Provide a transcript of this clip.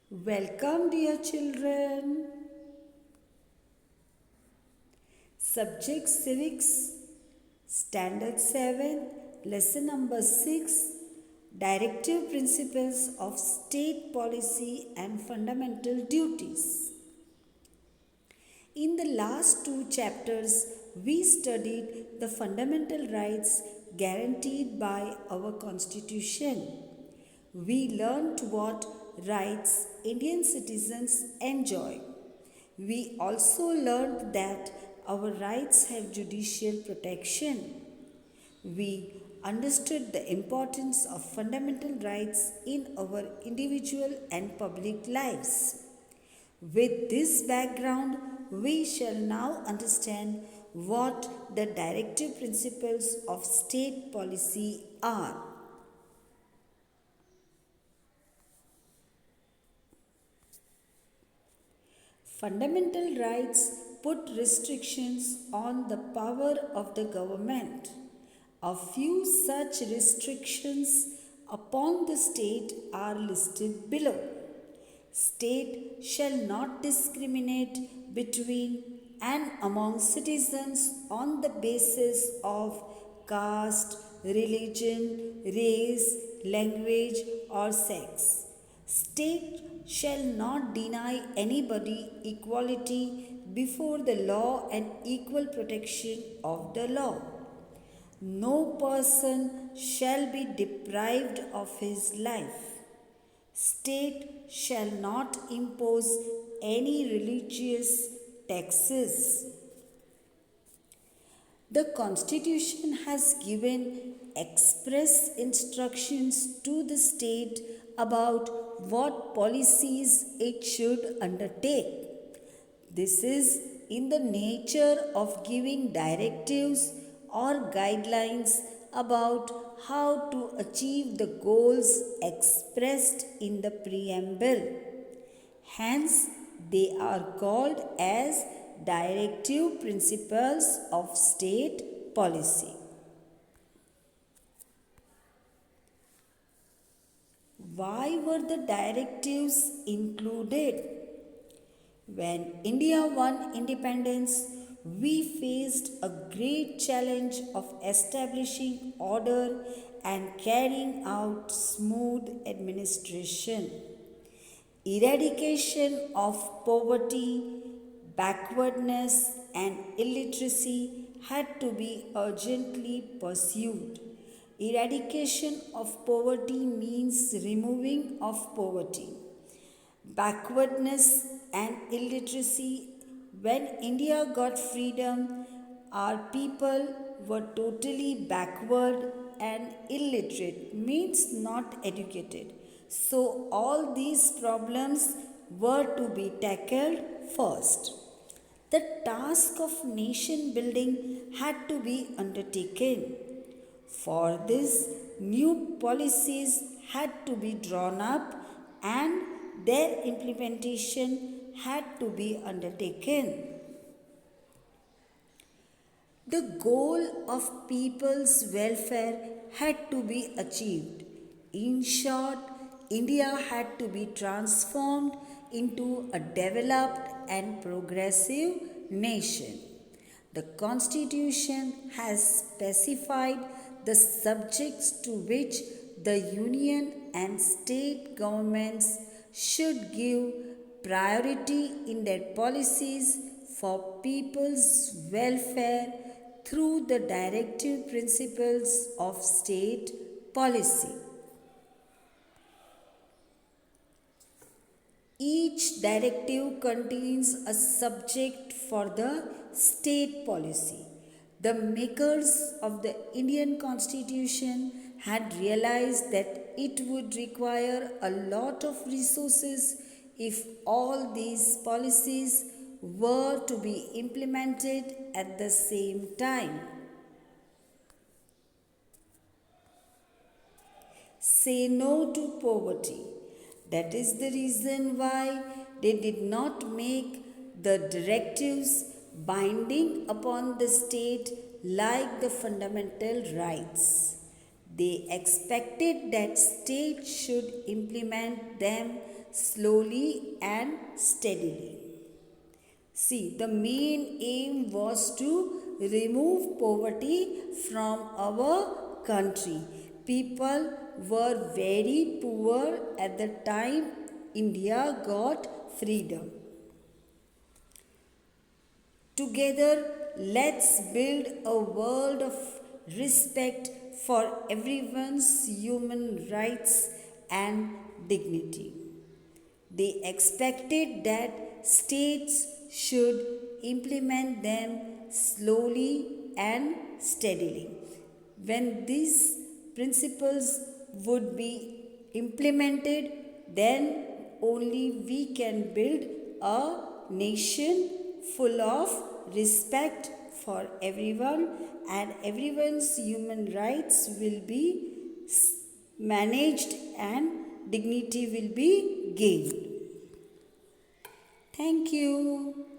Welcome, dear children. Subject Civics, Standard 7, Lesson number 6, Directive Principles of State Policy and Fundamental Duties. In the last two chapters, we studied the fundamental rights guaranteed by our Constitution. We learned what rights Indian citizens enjoy. We also learned that our rights have judicial protection. We understood the importance of fundamental rights in our individual and public lives. With this background, we shall now understand what the directive principles of state policy are. Fundamental rights put restrictions on the power of the government. A few such restrictions upon the state are listed below. State shall not discriminate between and among citizens on the basis of caste, religion, race, language, or sex. State shall not deny anybody equality before the law and equal protection of the law. No person shall be deprived of his life. State shall not impose any religious taxes. The Constitution has given express instructions to the state about what policies it should undertake. This is in the nature of giving directives or guidelines about how to achieve the goals expressed in the preamble. Hence, they are called as directive principles of state policy. Why were the directives included? When India won independence, we faced a great challenge of establishing order and carrying out smooth administration. Eradication of poverty, backwardness, and illiteracy had to be urgently pursued. Eradication of poverty means removing of poverty. Backwardness and illiteracy. When India got freedom, our people were totally backward and illiterate, means not educated. So, all these problems were to be tackled first. The task of nation building had to be undertaken. For this, new policies had to be drawn up and their implementation had to be undertaken. The goal of people's welfare had to be achieved. In short, India had to be transformed into a developed and progressive nation. The Constitution has specified the subjects to which the Union and state governments should give priority in their policies for people's welfare through the directive principles of state policy. Each directive contains a subject for the state policy. The makers of the Indian Constitution had realized that it would require a lot of resources if all these policies were to be implemented at the same time. Say no to poverty. That is the reason why they did not make the directives binding upon the state like the fundamental rights. They expected that state should implement them slowly and steadily. See, the main aim was to remove poverty from our country. People were very poor at the time India got freedom. Together, let's build a world of respect for everyone's human rights and dignity. They expected that states should implement them slowly and steadily. When these principles would be implemented, then only we can build a nation full of respect for everyone, and everyone's human rights will be managed and dignity will be gained. Thank you.